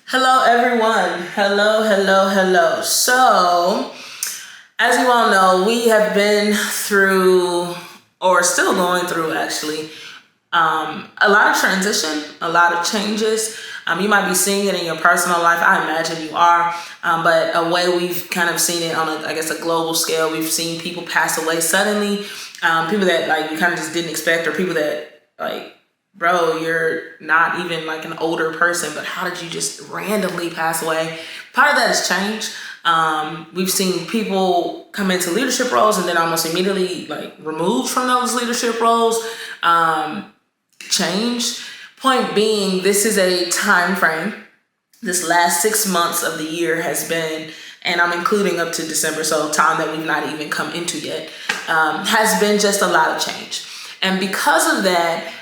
Hello, everyone. Hello. So, as you all know, we have been through, or still going through actually, a lot of transition, a lot of changes. You might be seeing it in your personal life. I imagine you are. But a way we've kind of seen it on a global scale, we've seen people pass away suddenly. People that like you kind of just didn't expect, or people that like, bro, you're not even like an older person, but how did you just randomly pass away? Part of that has changed. We've seen people come into leadership roles and then almost immediately like removed from those leadership roles. Change. Point being, this is a time frame. This last 6 months of the year has been, and I'm including up to December, so time that we've not even come into yet, has been just a lot of change. And because of that,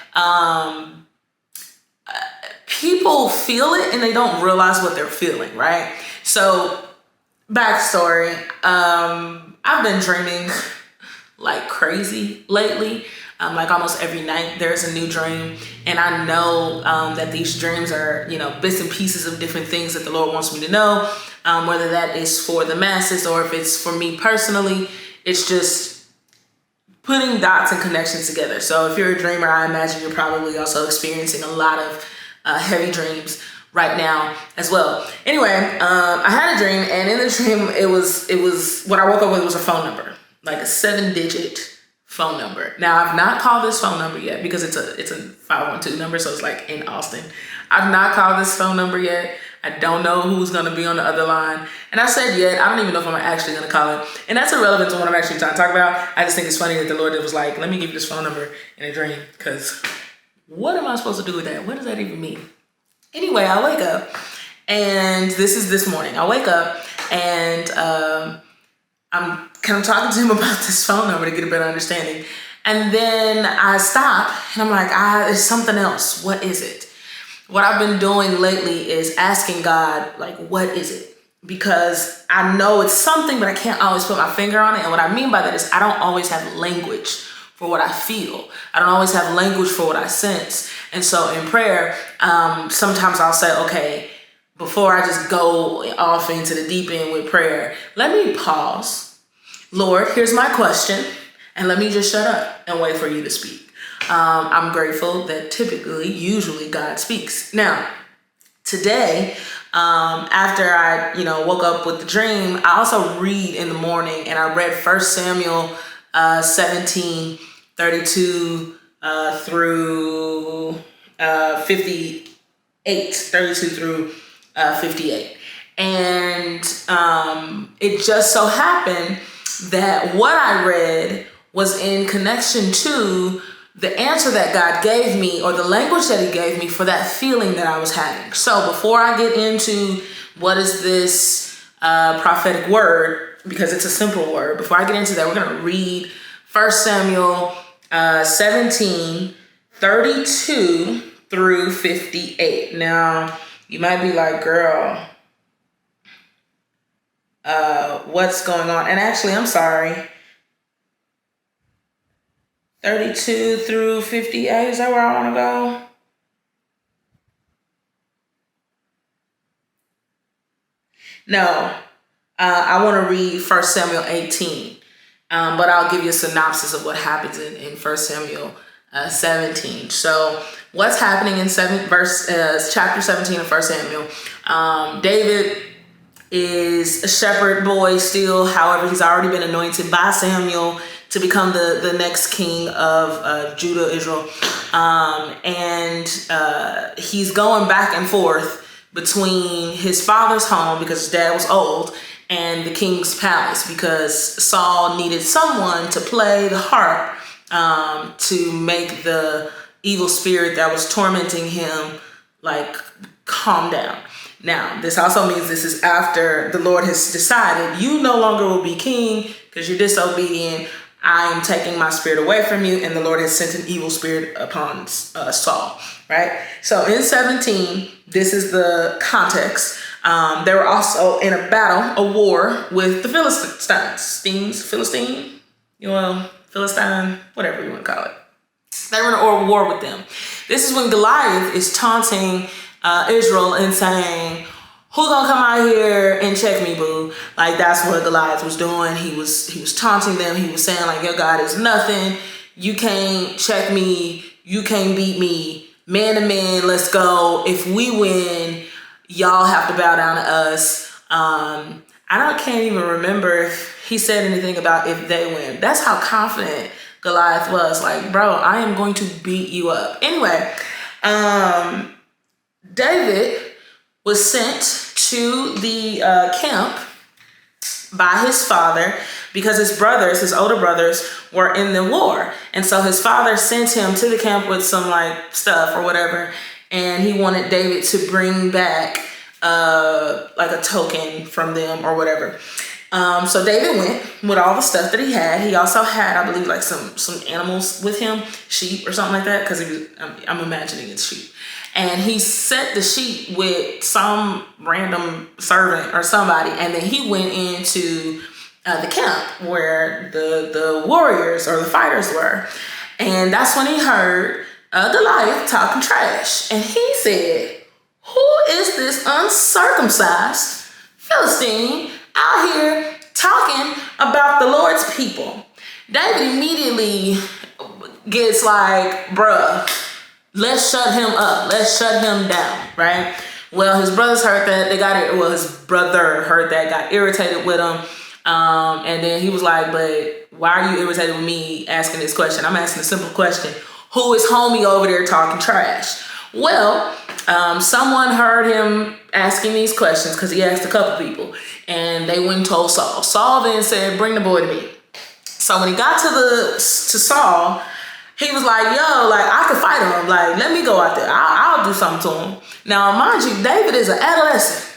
people feel it and they don't realize what they're feeling, right? So, backstory, I've been dreaming like crazy lately. Like almost every night there's a new dream, and I know that these dreams are, bits and pieces of different things that the Lord wants me to know, whether that is for the masses or if it's for me personally. It's just putting dots and connections together. So if you're a dreamer, I imagine you're probably also experiencing a lot of heavy dreams right now as well. Anyway, I had a dream, and in the dream, it was what I woke up with was a phone number, like a 7-digit phone number. Now, I've not called this phone number yet because it's a 512 number, so it's like in Austin. I've not called this phone number yet. I don't know who's going to be on the other line. And I said yet, I don't even know if I'm actually going to call it. And that's irrelevant to what I'm actually trying to talk about. I just think it's funny that the Lord was like, let me give you this phone number in a dream, because what am I supposed to do with that? What does that even mean? Anyway, I wake up, and this is this morning. I wake up, and I'm kind of talking to him about this phone number to get a better understanding. And then I stop, and I'm like, there's something else. What is it? What I've been doing lately is asking God, like, what is it? Because I know it's something, but I can't always put my finger on it. And what I mean by that is I don't always have language for what I feel. I don't always have language for what I sense. And so in prayer, sometimes I'll say, okay, before I just go off into the deep end with prayer, let me pause. Lord, here's my question, and let me just shut up and wait for you to speak. I'm grateful that usually God speaks. Now, today, after I, woke up with the dream, I also read in the morning, and I read 1 Samuel 17, 32 through 58, 32 through 58. And it just so happened that what I read was in connection to the answer that God gave me, or the language that he gave me for that feeling that I was having. So before I get into what is this prophetic word, because it's a simple word, before I get into that, we're going to read 1 Samuel 17, 32 through 58. Now, you might be like, girl, what's going on? And actually, I'm sorry. 32 through 58, is that where I want to go? No, I want to read 1 Samuel 18, but I'll give you a synopsis of what happens in 1 Samuel 17. So what's happening in chapter 17 of 1 Samuel? David is a shepherd boy still. However, he's already been anointed by Samuel to become the next king of Judah, Israel. And he's going back and forth between his father's home, because his dad was old, and the king's palace, because Saul needed someone to play the harp to make the evil spirit that was tormenting him like calm down. Now, this also means this is after the Lord has decided you no longer will be king because you're disobedient. I am taking my spirit away from you, and the Lord has sent an evil spirit upon Saul, right? So in 17, this is the context. They were also in a battle, a war with the Philistines, Philistine, whatever you want to call it. They were in a war with them. This is when Goliath is taunting Israel and saying, who gonna come out here and check me, boo? Like, that's what Goliath was doing. He was taunting them. He was saying, like, your God is nothing. You can't check me. You can't beat me. Man to man, let's go. If we win, y'all have to bow down to us. Can't even remember if he said anything about if they win. That's how confident Goliath was. Like, bro, I am going to beat you up. Anyway, David was sent to the camp by his father because his older brothers were in the war. And so his father sent him to the camp with some like stuff or whatever. And he wanted David to bring back like a token from them or whatever. So David went with all the stuff that he had. He also had, I believe, like some animals with him, sheep or something like that, because I'm imagining it's sheep. And he set the sheep with some random servant or somebody, and then he went into the camp where the warriors or the fighters were. And that's when he heard Goliath talking trash. And he said, who is this uncircumcised Philistine out here talking about the Lord's people? David immediately gets like, bruh, let's shut him up. Let's shut him down, right? Well, his brothers heard that. His brother heard that, got irritated with him. And then he was like, but why are you irritated with me asking this question? I'm asking a simple question. Who is homie over there talking trash? Well, someone heard him asking these questions because he asked a couple people, and they went and told Saul. Saul then said, bring the boy to me. So when he got to Saul, he was like, yo, like, I could fight him. Like, let me go out there. I'll do something to him. Now, mind you, David is an adolescent.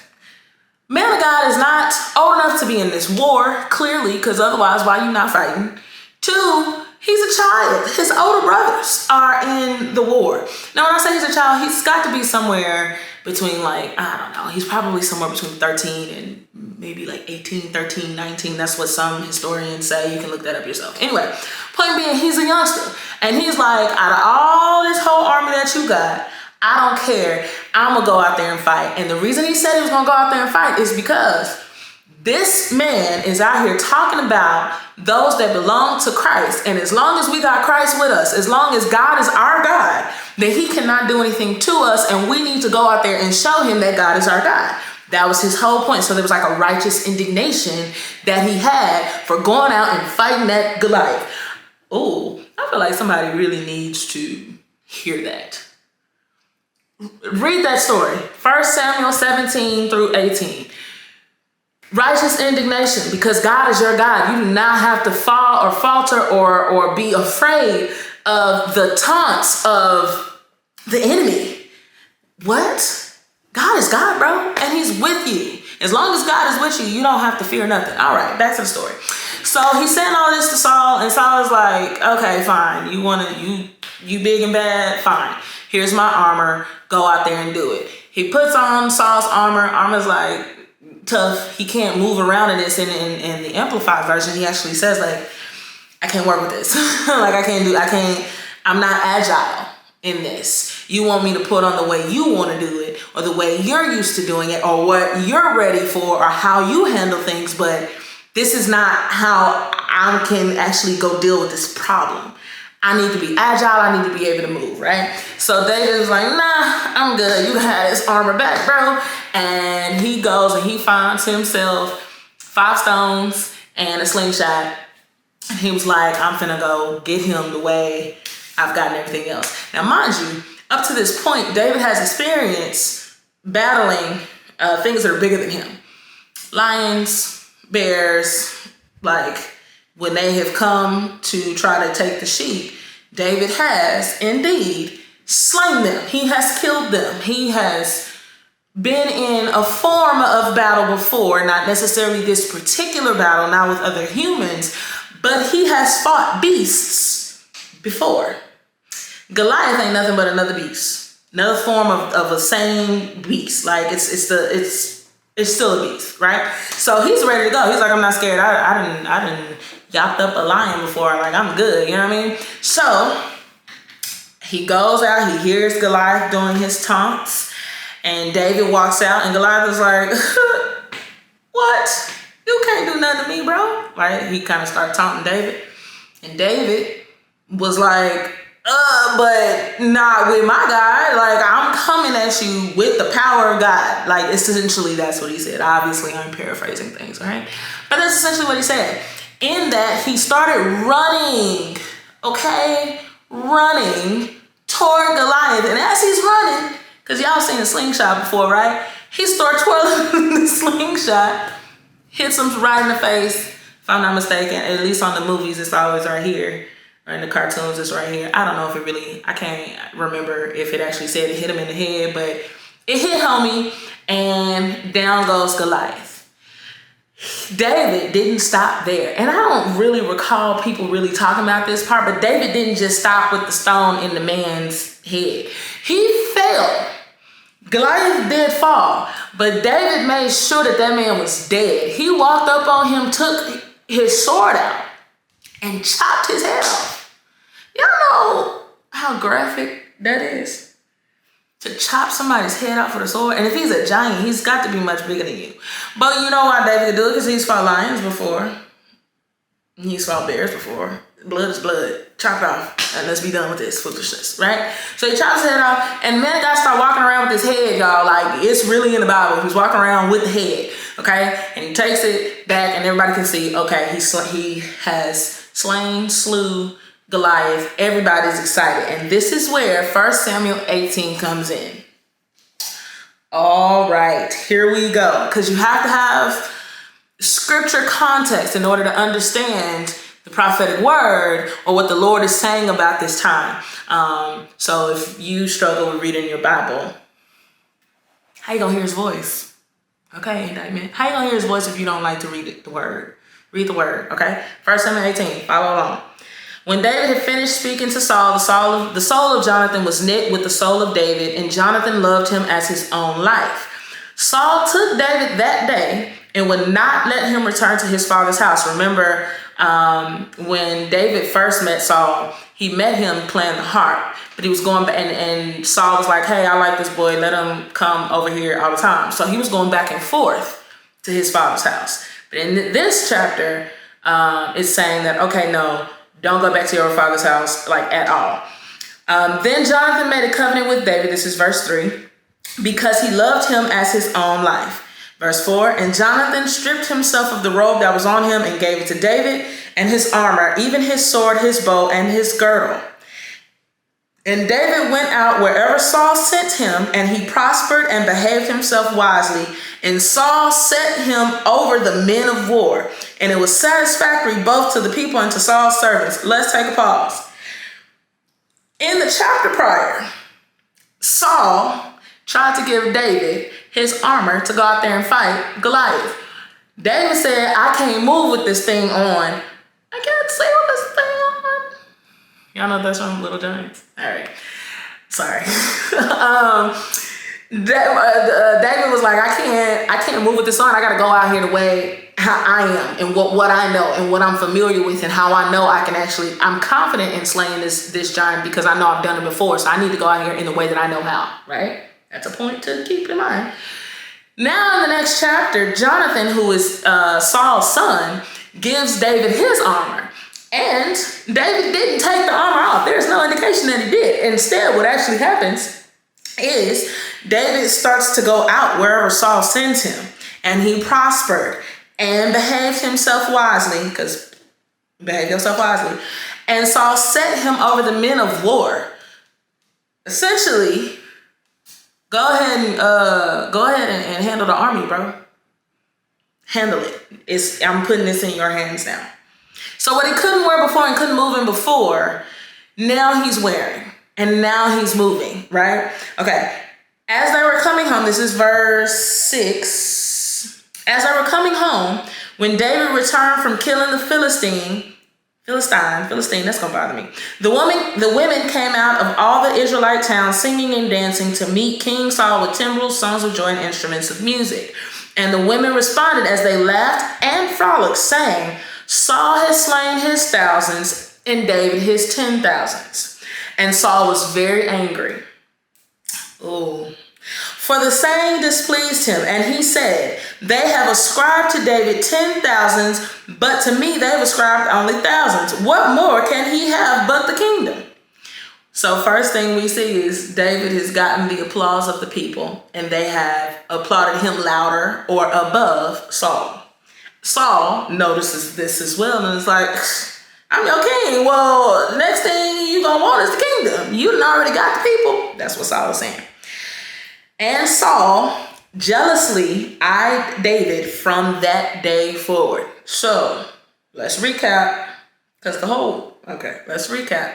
Man of God is not old enough to be in this war, clearly, because otherwise, why you not fighting? 2, he's a child. His older brothers are in the war. Now, when I say he's a child, he's got to be somewhere between, like, I don't know. He's probably somewhere between 13 and maybe like 18, 13, 19. That's what some historians say. You can look that up yourself. Anyway, point being, he's a youngster. And he's like, out of all this whole army that you got, I don't care. I'm going to go out there and fight. And the reason he said he was going to go out there and fight is because this man is out here talking about those that belong to Christ. And as long as we got Christ with us, as long as God is our God, then he cannot do anything to us. And we need to go out there and show him that God is our God. That was his whole point. So there was like a righteous indignation that he had for going out and fighting that Goliath. Oh, I feel like somebody really needs to hear that. Read that story. 1 Samuel 17 through 18. Righteous indignation, because God is your God. You do not have to fall or falter or be afraid of the taunts of the enemy. What? God is God, bro, and he's with you. As long as God is with you, you don't have to fear nothing. All right, back to the story. So he's saying all this to Saul, and Saul is like, okay, fine. You big and bad? Fine. Here's my armor. Go out there and do it. He puts on Saul's armor. Armor's like tough. He can't move around in this. In the Amplified version, he actually says, like, I can't work with this. Like, I'm not agile in this. You want me to put on the way you want to do it, or the way you're used to doing it, or what you're ready for, or how you handle things, but this is not how I can actually go deal with this problem. I need to be agile. I need to be able to move, right? So David is like, nah, I'm good. You can have this armor back, bro. And he goes and he finds himself 5 stones and a slingshot. And he was like, I'm finna go get him the way I've gotten everything else. Now, mind you, up to this point, David has experience battling things that are bigger than him. Lions, bears, like when they have come to try to take the sheep, David has indeed slain them. He has killed them. He has been in a form of battle before, not necessarily this particular battle, not with other humans, but he has fought beasts before. Goliath ain't nothing but another beast, another form of a same beast. Like it's still a beast, right? So he's ready to go. He's like, I'm not scared. I didn't yapped up a lion before. Like, I'm good. You know what I mean? So he goes out. He hears Goliath doing his taunts, And David walks out, and Goliath is like, what? You can't do nothing to me, bro. Right? He kind of started taunting David. And David was like, but not with my God. Like, I'm coming at you with the power of God. Like, essentially, that's what he said. Obviously, I'm paraphrasing things, right? But that's essentially what he said. In that, he started running, okay? Running toward Goliath. And as he's running, because y'all seen a slingshot before, right? He started twirling the slingshot, hits him right in the face. If I'm not mistaken, at least on the movies, it's always right here. Or in the cartoons, it's right here. I don't know if it really, I can't remember if it actually said it hit him in the head, but it hit homie, and down goes Goliath. David didn't stop there. And I don't really recall people really talking about this part, but David didn't just stop with the stone in the man's head. He fell. Goliath did fall, but David made sure that that man was dead. He walked up on him, took his sword out, and chopped his head off. Y'all know how graphic that is? To chop somebody's head off with a sword. And if he's a giant, he's got to be much bigger than you. But you know why David could do it? Because he's fought lions before. He's fought bears before. Blood is blood. Chop it off. And let's be done with this foolishness, right? So he chops his head off. And man got to start walking around with his head, y'all. Like, it's really in the Bible. He's walking around with the head, okay? And he takes it back, and everybody can see, okay, he has slew Goliath. Everybody's excited. And this is where 1 Samuel 18 comes in. All right, here we go. Because you have to have scripture context in order to understand the prophetic word or what the Lord is saying about this time. So if you struggle with reading your Bible, how you gonna hear his voice? Okay, indictment. How you gonna hear his voice if you don't like to read the word? Read the word, okay? 1 Samuel 18, follow along. When David had finished speaking to Saul, the soul of Jonathan was knit with the soul of David, and Jonathan loved him as his own life. Saul took David that day and would not let him return to his father's house. Remember, when David first met Saul, he met him playing the harp, but he was going back, and Saul was like, hey, I like this boy. Let him come over here all the time. So he was going back and forth to his father's house. But in this chapter, it's saying that, okay, no, don't go back to your father's house, like, at all. Then Jonathan made a covenant with David. This is verse 3. Because he loved him as his own life. Verse 4. And Jonathan stripped himself of the robe that was on him and gave it to David and his armor, even his sword, his bow, and his girdle. And David went out wherever Saul sent him, and he prospered and behaved himself wisely. And Saul set him over the men of war. And it was satisfactory both to the people and to Saul's servants. Let's take a pause. In the chapter prior, Saul tried to give David his armor to go out there and fight Goliath. David said, I can't move with this thing on. I can't sail this thing on. Y'all know that's from Little Giants? All right. Sorry. David was like, I can't move with this on. I got to go out here the way how I am and what I know and what I'm familiar with and how I know I can I'm confident in slaying this giant because I know I've done it before. So I need to go out here in the way that I know how, right? That's a point to keep in mind. Now in the next chapter, Jonathan, who is Saul's son, gives David his armor. And David didn't take the armor off. There's no indication that he did. Instead, what actually happens is David starts to go out wherever Saul sends him. And he prospered and behaved himself wisely, because behave yourself wisely. And Saul set him over the men of war. Essentially, go ahead and handle the army, bro. Handle it. I'm putting this in your hands now. So what he couldn't wear before and couldn't move in before, now he's wearing. And now he's moving, right? Okay. As they were coming home, this is verse 6. As they were coming home, when David returned from killing the Philistine, that's gonna bother me. The women came out of all the Israelite towns singing and dancing to meet King Saul with timbrels, songs of joy, and instruments of music. And the women responded as they laughed and frolicked, saying, Saul has slain his thousands and David his 10,000s. And Saul was very angry. Oh. For the saying displeased him, and he said, they have ascribed to David 10,000s, but to me they have ascribed only thousands. What more can he have but the kingdom? So first thing we see is David has gotten the applause of the people, and they have applauded him louder or above Saul. Saul notices this as well, and is like, I'm your king. Well, next thing you gonna want is the kingdom. You done already got the people. That's what Saul is saying. And Saul jealously eyed David from that day forward. So let's recap. Let's recap.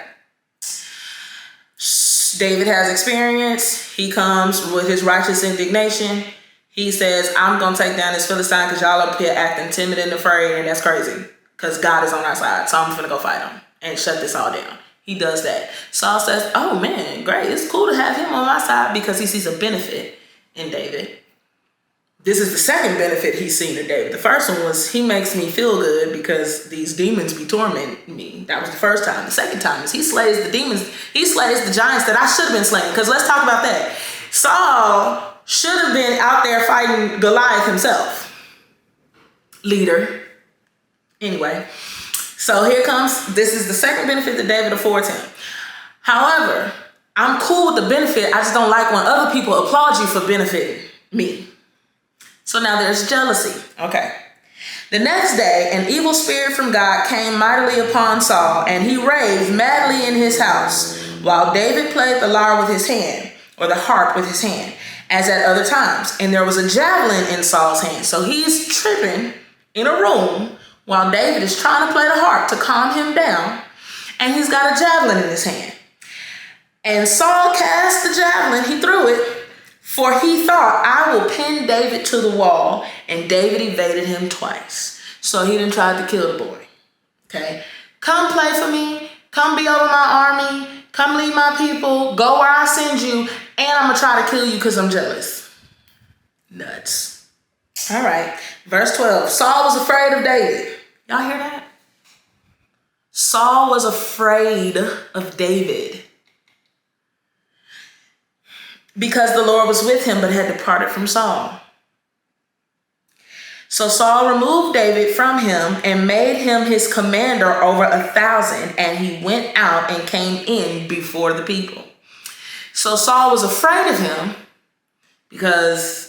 David has experience. He comes with his righteous indignation. He says, I'm going to take down this Philistine because y'all up here acting timid and afraid, and that's crazy because God is on our side. So I'm going to go fight him and shut this all down. He does that. Saul says, oh man, great. It's cool to have him on my side because he sees a benefit in David. This is the second benefit he's seen in David. The first one was he makes me feel good because these demons be tormenting me. That was the first time. The second time is he slays the demons. He slays the giants that I should have been slaying. Because let's talk about that. Saul should have been out there fighting Goliath himself. Leader. Anyway. So here comes, this is the second benefit that David affords him. However, I'm cool with the benefit. I just don't like when other people applaud you for benefiting me. So now there's jealousy. Okay. The next day, an evil spirit from God came mightily upon Saul, and he raved madly in his house, while David played the lyre with his hand, or the harp with his hand, as at other times. And there was a javelin in Saul's hand. So he's tripping in a room while David is trying to play the harp to calm him down, and he's got a javelin in his hand. And Saul cast the javelin, he threw it, for he thought, I will pin David to the wall, and David evaded him twice. So he done tried to kill the boy. Okay, come play for me, come be over my army, come lead my people, go where I send you, and I'm gonna try to kill you because I'm jealous. Nuts. All right, verse 12. Saul was afraid of David. Y'all hear that? Saul was afraid of David because the Lord was with him but had departed from Saul. So Saul removed David from him and made him his commander over 1,000, and he went out and came in before the people. So Saul was afraid of him because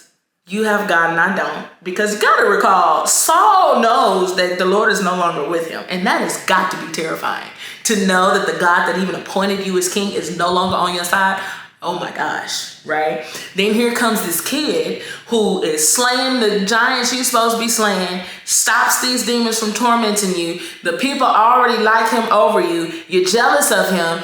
you have God and I don't. Because you got to recall, Saul knows that the Lord is no longer with him. And that has got to be terrifying. To know that the God that even appointed you as king is no longer on your side. Oh my gosh, right? Then here comes this kid who is slaying the giants you're supposed to be slaying, stops these demons from tormenting you. The people already like him over you. You're jealous of him.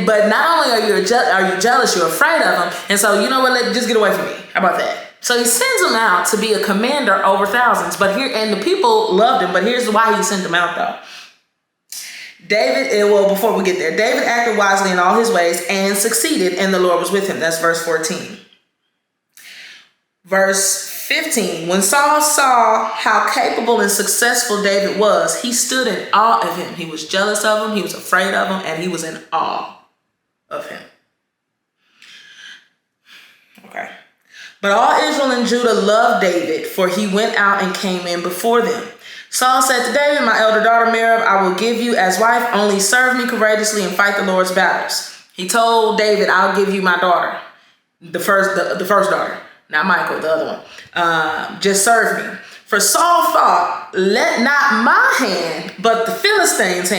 But not only are you jealous, you're afraid of him. And so, you know what, just get away from me. How about that? So he sends him out to be a commander over thousands. And the people loved him, but here's why he sent him out though. Before we get there, David acted wisely in all his ways and succeeded, and the Lord was with him. That's verse 14. Verse 15, when Saul saw how capable and successful David was, he stood in awe of him. He was jealous of him, he was afraid of him, and he was in awe of him. Okay. But all Israel and Judah loved David, for he went out and came in before them. Saul said to David, my elder daughter Merab, I will give you as wife, only serve me courageously and fight the Lord's battles. He told David, I'll give you my daughter, the first daughter, not Michael, the other one. Just serve me. For Saul thought, let not my hand, but the Philistine's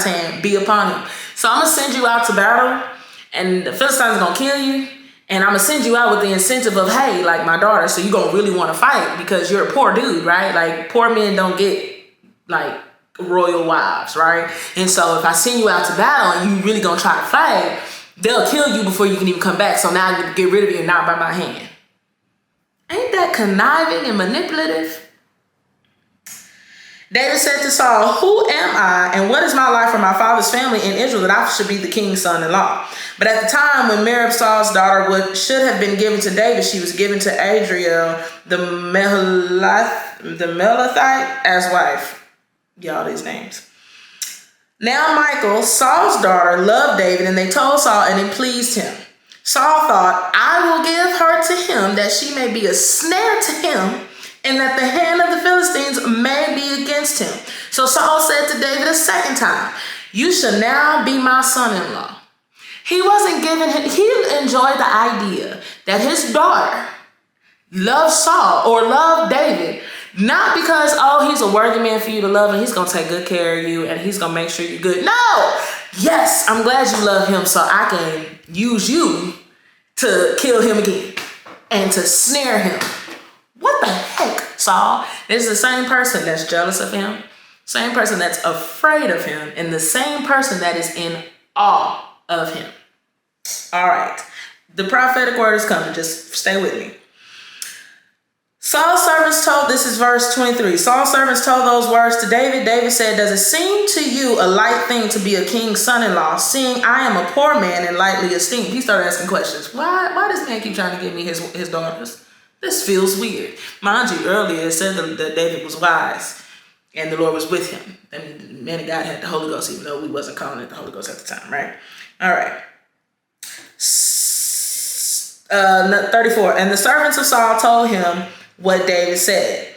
hand be upon him. So I'm going to send you out to battle, and the Philistine's going to kill you. And I'm going to send you out with the incentive of, hey, like my daughter, so you're going to really want to fight because you're a poor dude, right? Like poor men don't get like royal wives, right? And so if I send you out to battle and you really going to try to fight, they'll kill you before you can even come back. So now I'm going to get rid of you, not by my hand. Ain't that conniving and manipulative? David said to Saul, who am I and what is my life for my father's family in Israel that I should be the king's son-in-law? But at the time when Merab, Saul's daughter, should have been given to David, she was given to Adriel, the Melethite, as wife. Y'all, these names. Now Michal, Saul's daughter, loved David, and they told Saul, and it pleased him. Saul thought, I will give her to him that she may be a snare to him, and that the hand of the Philistines may be against him. So Saul said to David a second time, you shall now be my son-in-law. He wasn't giving him, he enjoyed the idea that his daughter loved Saul or loved David, not because, oh, he's a worthy man for you to love and he's going to take good care of you and he's going to make sure you're good. No. Yes, I'm glad you love him so I can use you to kill him again and to snare him. What the heck, Saul? This is the same person that's jealous of him, same person that's afraid of him, and the same person that is in awe of him. All right. The prophetic word is coming. Just stay with me. Saul's servants told, this is verse 23. Saul's servants told those words to David. David said, does it seem to you a light thing to be a king's son-in-law, seeing I am a poor man and lightly esteemed? He started asking questions. Why does man keep trying to give me his daughters? This feels weird. Mind you, earlier it said that David was wise and the Lord was with him. I mean, the man of God had the Holy Ghost, even though we wasn't calling it the Holy Ghost at the time, right? All right. 34. And the servants of Saul told him what David said.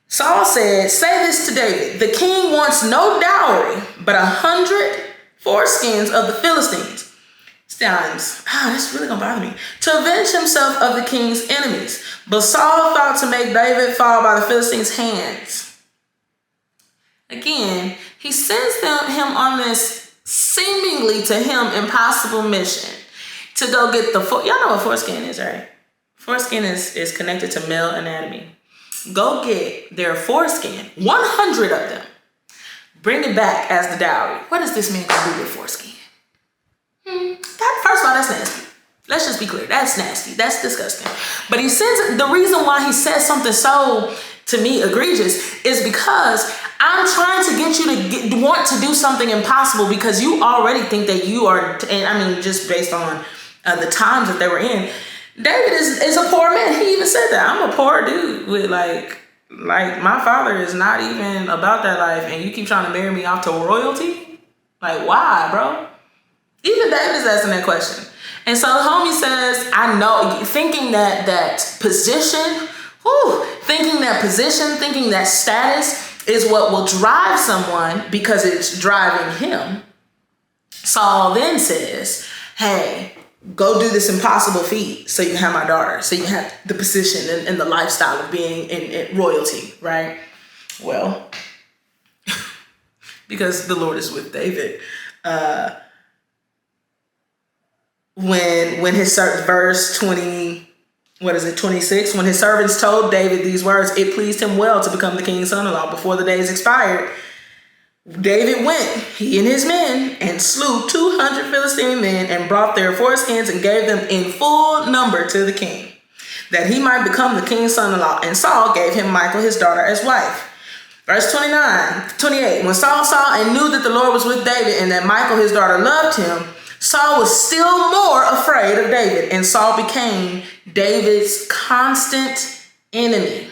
Saul said, say this to David, the king wants no dowry, but 100 foreskins of the Philistines. That's really gonna bother me. To avenge himself of the king's enemies. But Saul thought to make David fall by the Philistines' hands. Again, he sends him on this seemingly to him impossible mission to go get y'all know what foreskin is, right? Foreskin is connected to male anatomy. Go get their foreskin, 100 of them. Bring it back as the dowry. What is this man gonna do with foreskin? First of all, that's nasty. Let's just be clear. That's nasty. That's disgusting. But he says the reason why he says something so, to me, egregious is because I'm trying to get you to want to do something impossible because you already think that you are, and I mean, just based on the times that they were in, David is a poor man. He even said that. I'm a poor dude with like my father is not even about that life and you keep trying to marry me off to royalty? Like, why, bro? Even David is asking that question. And so the homie says, I know, thinking that position, thinking that status is what will drive someone because it's driving him. Saul then says, hey, go do this impossible feat so you can have my daughter, so you can have the position and the lifestyle of being in royalty, right? Well, because the Lord is with David, when his verse 26, when his servants told David these words, it pleased him well to become the king's son-in-law. Before the days expired, David went, he and his men, and slew 200 Philistine men and brought their foreskins and gave them in full number to the king, that he might become the king's son-in-law. And Saul gave him Michal, his daughter, as wife. Verse 28, when Saul saw and knew that the Lord was with David and that Michal, his daughter, loved him, Saul was still more afraid of David, and Saul became David's constant enemy.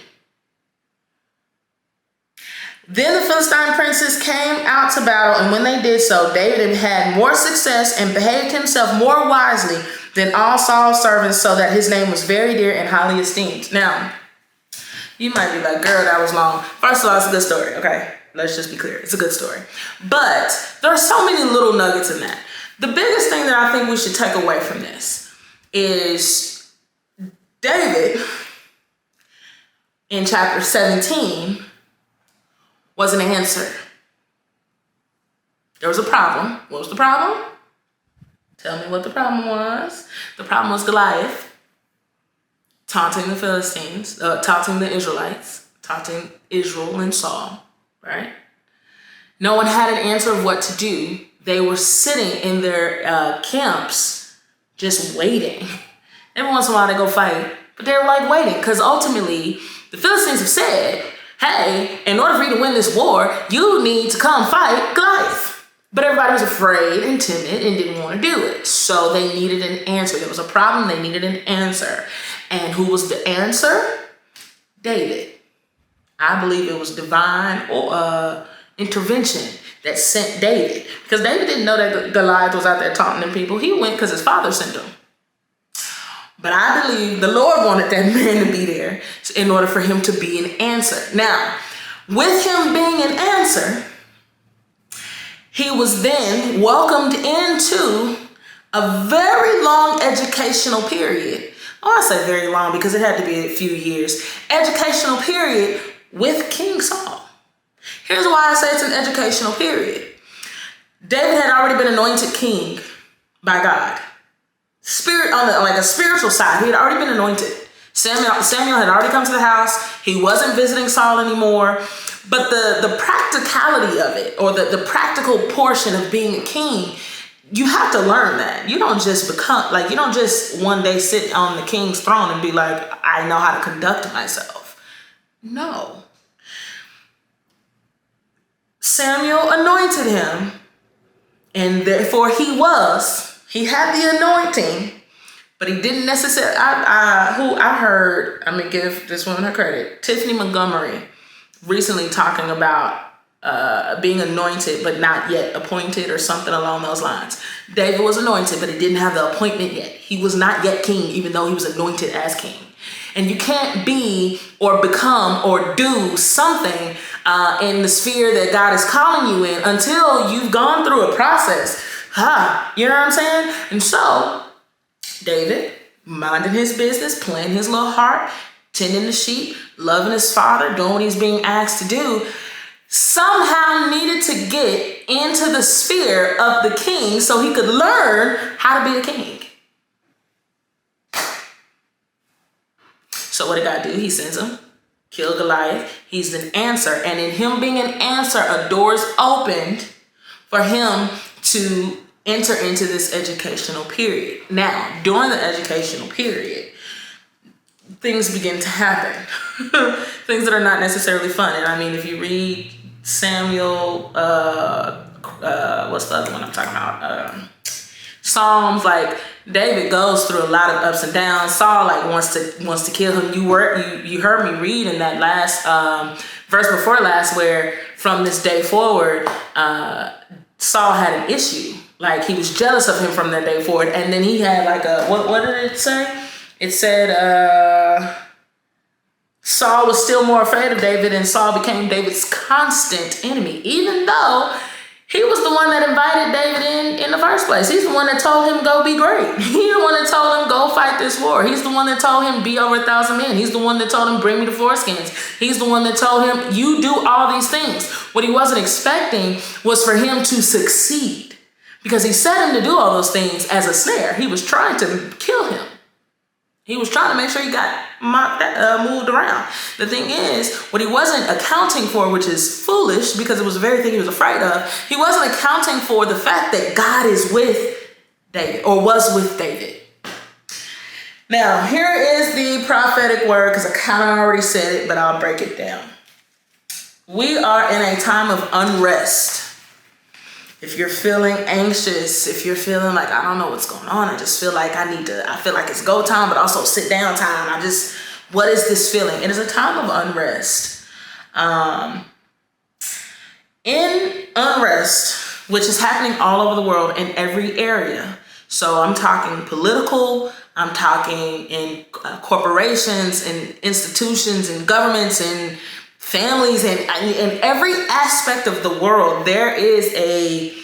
Then the Philistine princes came out to battle, and when they did so, David had more success and behaved himself more wisely than all Saul's servants, so that his name was very dear and highly esteemed. Now, you might be like, girl, that was long. First of all, it's a good story, okay? Let's just be clear. It's a good story. But there are so many little nuggets in that. The biggest thing that I think we should take away from this is David in chapter 17 was an answer. There was a problem. What was the problem? Tell me what the problem was. The problem was Goliath taunting the Philistines, taunting the Israelites, taunting Israel and Saul, right? No one had an answer of what to do. They were sitting in their camps just waiting. Every once in a while they go fight, but they were like waiting because ultimately the Philistines have said, hey, in order for you to win this war, you need to come fight Goliath. But everybody was afraid and timid and didn't want to do it. So they needed an answer. There was a problem. They needed an answer. And who was the answer? David. I believe it was divine intervention that sent David. Because David didn't know that Goliath was out there taunting them people. He went because his father sent him. But I believe the Lord wanted that man to be there in order for him to be an answer. Now, with him being an answer, he was then welcomed into a very long educational period. Oh, I say very long because it had to be a few years. Educational period with King Saul. Here's why I say it's an educational period. David had already been anointed king by God. Spirit on the, like a spiritual side, he had already been anointed. Samuel had already come to the house. He wasn't visiting Saul anymore. But the practicality of it, or the practical portion of being a king, you have to learn that. You don't just you don't just one day sit on the king's throne and be like, I know how to conduct myself. No. Samuel anointed him, and therefore he had the anointing, but he didn't necessarily, I'm going to give this woman her credit, Tiffany Montgomery, recently talking about being anointed but not yet appointed, or something along those lines. David was anointed, but he didn't have the appointment yet. He was not yet king, even though he was anointed as king. And you can't be or become or do something in the sphere that God is calling you in until you've gone through a process. You know what I'm saying? And so David, minding his business, playing his little harp, tending the sheep, loving his father, doing what he's being asked to do, somehow needed to get into the sphere of the king so he could learn how to be a king. So what did God do? He sends him, kill Goliath. He's an answer. And in him being an answer, a door's opened for him to enter into this educational period. Now, during the educational period, things begin to happen. Things that are not necessarily fun. And I mean, if you read Samuel, what's the other one I'm talking about? Psalms, like David goes through a lot of ups and downs. Saul wants to kill him. You heard me read in that last verse before last, where from this day forward, Saul had an issue. Like, he was jealous of him from that day forward. And then he had what did it say? It said Saul was still more afraid of David, and Saul became David's constant enemy, even though he was the one that invited David in the first place. He's the one that told him, go be great. He's the one that told him, go fight this war. He's the one that told him, be over 1,000 men. He's the one that told him, bring me the foreskins. He's the one that told him, you do all these things. What he wasn't expecting was for him to succeed, because he set him to do all those things as a snare. He was trying to kill him. He was trying to make sure he got moved around. The thing is, what he wasn't accounting for, which is foolish because it was the very thing he was afraid of, he wasn't accounting for the fact that God is with David, or was with David. Now, here is the prophetic word, because I kind of already said it, but I'll break it down. We are in a time of unrest. If you're feeling anxious, if you're feeling like, I don't know what's going on, I just feel like I feel like it's go time, but also sit down time. What is this feeling? It is a time of unrest. In unrest, which is happening all over the world in every area. So I'm talking political, I'm talking in corporations and institutions and governments and families, and in every aspect of the world, there is a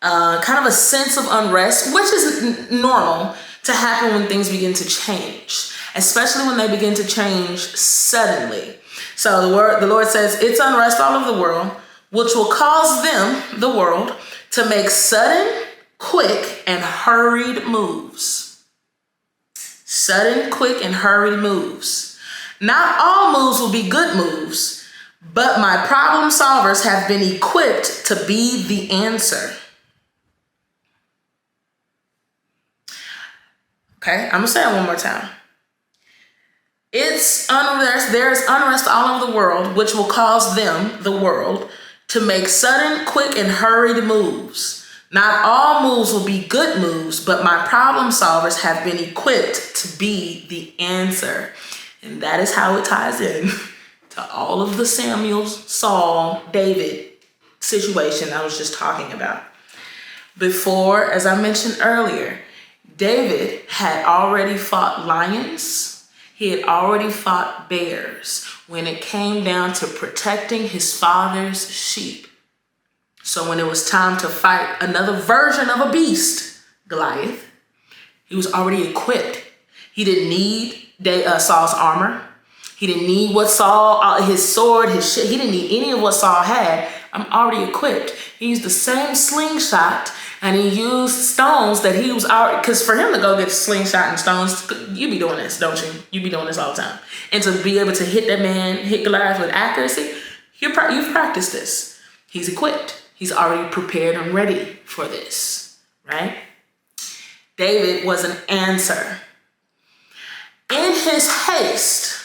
kind of a sense of unrest, which is normal to happen when things begin to change, especially when they begin to change suddenly. So the Lord says it's unrest all over the world, which will cause them, the world, to make sudden, quick, and hurried moves. Sudden, quick, and hurried moves. Not all moves will be good moves, but my problem solvers have been equipped to be the answer. Okay, I'm gonna say it one more time. It's unrest. There's unrest all over the world, which will cause them, the world, to make sudden, quick, and hurried moves. Not all moves will be good moves, but my problem solvers have been equipped to be the answer. And that is how it ties in to all of the Samuel, Saul, David situation I was just talking about. Before, as I mentioned earlier, David had already fought lions. He had already fought bears when it came down to protecting his father's sheep. So when it was time to fight another version of a beast, Goliath, he was already equipped. He didn't need Saul's armor. He didn't need what Saul, his sword, his shit. He didn't need any of what Saul had. I'm already equipped. He used the same slingshot, and he used stones that he was already, because for him to go get slingshot and stones, you be doing this, don't you? You be doing this all the time. And to be able to hit Goliath with accuracy, you've practiced this. He's equipped. He's already prepared and ready for this, right? David was an answer. In his haste,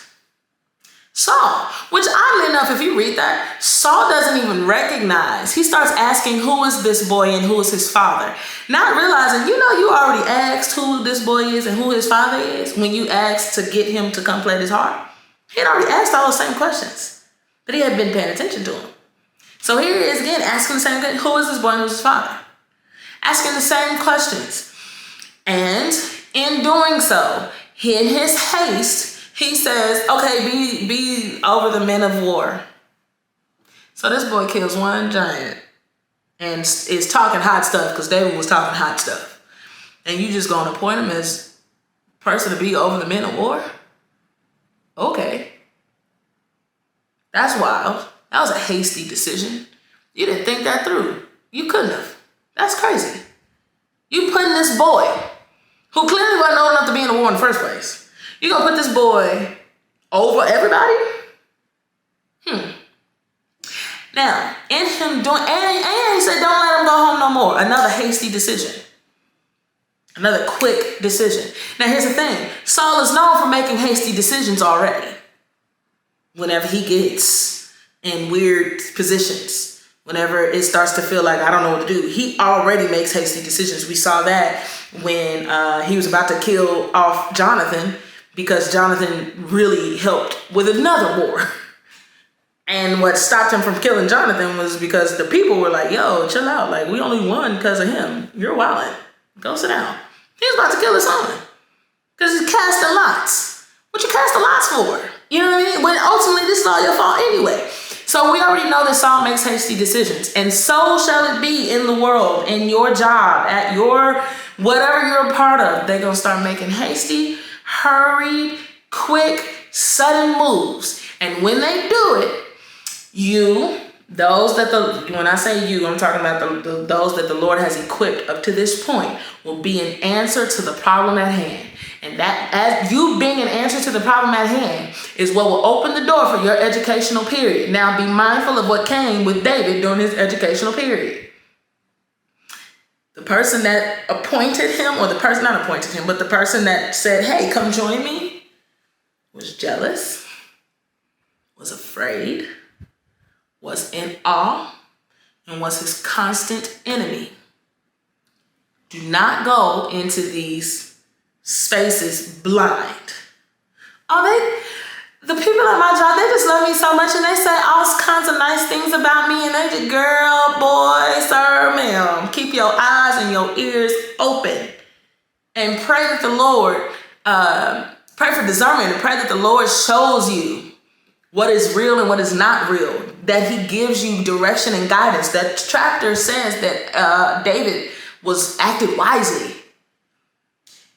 Saul, which oddly enough, if you read that, Saul doesn't even recognize. He starts asking, who is this boy and who is his father? Not realizing, you already asked who this boy is and who his father is when you asked to get him to come play his harp. He had already asked all those same questions, but he had been paying attention to him. So here he is again, asking the same thing. Who is this boy and who is his father? Asking the same questions. And in doing so, in his haste, he says, okay, be over the men of war. So this boy kills one giant and is talking hot stuff because David was talking hot stuff. And you just going to appoint him as person to be over the men of war? Okay. That's wild. That was a hasty decision. You didn't think that through. You couldn't have. That's crazy. You putting this boy, who clearly wasn't old enough to be in the war in the first place, you gonna put this boy over everybody? Now, in him doing, and he said, don't let him go home no more. Another hasty decision. Another quick decision. Now, here's the thing. Saul is known for making hasty decisions already. Whenever he gets in weird positions, whenever it starts to feel like, I don't know what to do, he already makes hasty decisions. We saw that when he was about to kill off Jonathan, because Jonathan really helped with another war. And what stopped him from killing Jonathan was because the people were like, yo, chill out. Like, we only won because of him. You're wilding. Go sit down. He was about to kill his son because he cast the lots. What you cast the lots for? You know what I mean? When ultimately this is all your fault anyway. So we already know that Saul makes hasty decisions. And so shall it be in the world, in your job, at your, whatever you're a part of. They're going to start making hasty, hurried, quick, sudden moves. And when they do it, when I say you, I'm talking about those that the Lord has equipped up to this point, will be an answer to the problem at hand. And that, as you being an answer to the problem at hand, is what will open the door for your educational period. Now be mindful of what came with David during his educational period. The person that appointed him, or the person not appointed him, but the person that said, hey, come join me, was jealous, was afraid, was in awe, and was his constant enemy. Do not go into these spaces blind. The people at my job, they just love me so much, and they say all kinds of nice things about me, and they just, girl, boy, sir, ma'am, keep your eyes and your ears open and pray that the Lord, pray for discernment, and pray that the Lord shows you what is real and what is not real, that he gives you direction and guidance. That chapter says that David acted wisely.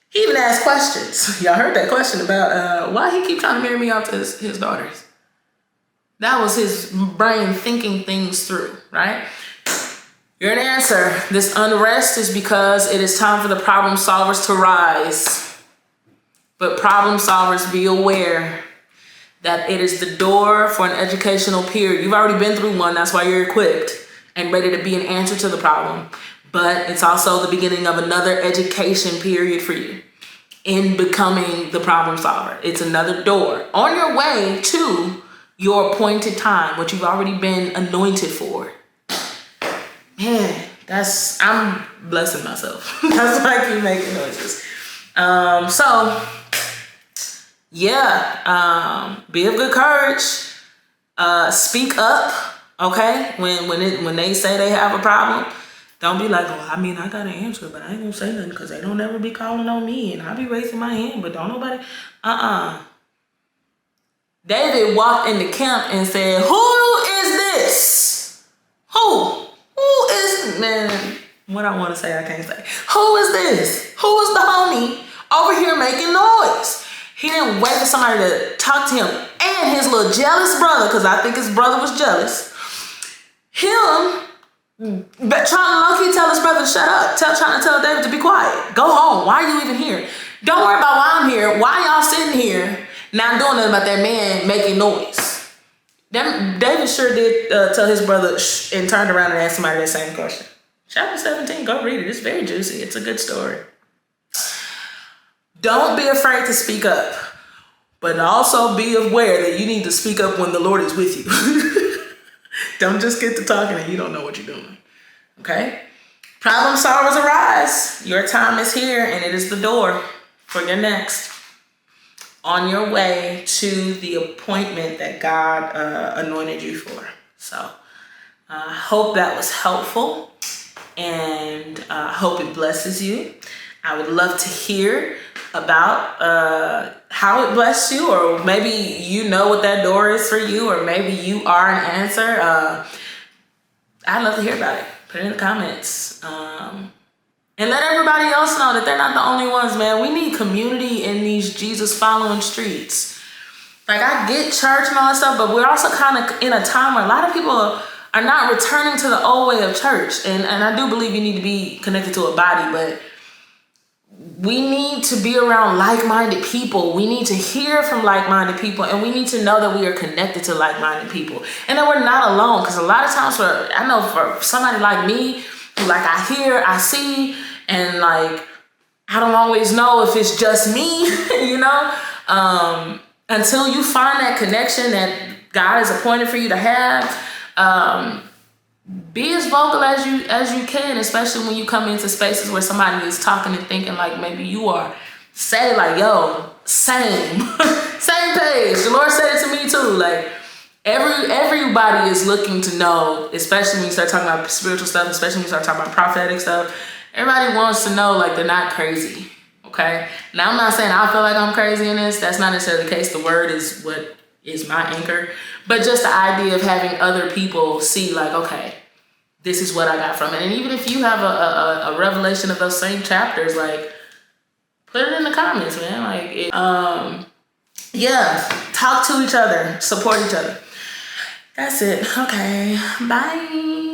He even asked questions. Y'all heard that question about why he keep trying to marry me off to his daughters. That was his brain thinking things through, right? You're an answer. This unrest is because it is time for the problem solvers to rise. But problem solvers, be aware that it is the door for an educational period. You've already been through one. That's why you're equipped and ready to be an answer to the problem. But it's also the beginning of another education period for you in becoming the problem solver. It's another door on your way to your appointed time, what you've already been anointed for. Man, I'm blessing myself. That's why I keep making noises. Be of good courage. Speak up, okay? When they say they have a problem, Don't be like, oh, I mean, I got an answer, but I ain't gonna say nothing because they don't ever be calling on me and I be raising my hand, but don't nobody. David walked in the camp and said, who is this? Who is, man, what I want to say, I can't say. Who is this? Who is the homie over here making noise? He didn't wait for somebody to talk to him and his little jealous brother, because I think his brother was jealous. But trying to low-key tell his brother to shut up. Trying to tell David to be quiet. Go home. Why are you even here? Don't worry about why I'm here. Why y'all sitting here not doing nothing about that man making noise? David sure did tell his brother shh, and turned around and asked somebody that same question. Chapter 17, go read it. It's very juicy. It's a good story. Don't be afraid to speak up, but also be aware that you need to speak up when the Lord is with you. Don't just get to talking and you don't know what you're doing. Okay? Problem solvers arise. Your time is here and it is the door for your next. On your way to the appointment that God anointed you for. So I hope that was helpful and I hope it blesses you. I would love to hear about how it blessed you, or maybe you know what that door is for you, or maybe you are an answer. I'd love to hear about it. Put it in the comments. And let everybody else know that they're not the only ones, man. We need community in these Jesus following streets. Like, I get church and all that stuff, but we're also kind of in a time where a lot of people are not returning to the old way of church. And I do believe you need to be connected to a body, but we need to be around like-minded people. We need to hear from like-minded people, and we need to know that we are connected to like-minded people and that we're not alone. Because a lot of times I know for somebody like me, like I hear, I see, and like, I don't always know if it's just me, you know, until you find that connection that God has appointed for you to have. Be as vocal as you can, especially when you come into spaces where somebody is talking and thinking like maybe you are. Say like, yo, same page. The Lord said it to me too. Like, everybody is looking to know, especially when you start talking about spiritual stuff, especially when you start talking about prophetic stuff. Everybody wants to know like they're not crazy. Okay. Now, I'm not saying I feel like I'm crazy in this. That's not necessarily the case. The word is what is my anchor. But just the idea of having other people see like, okay, this is what I got from it. And even if you have a revelation of those same chapters, like, put it in the comments, man. Like, yeah, talk to each other, support each other. That's it. Okay, bye.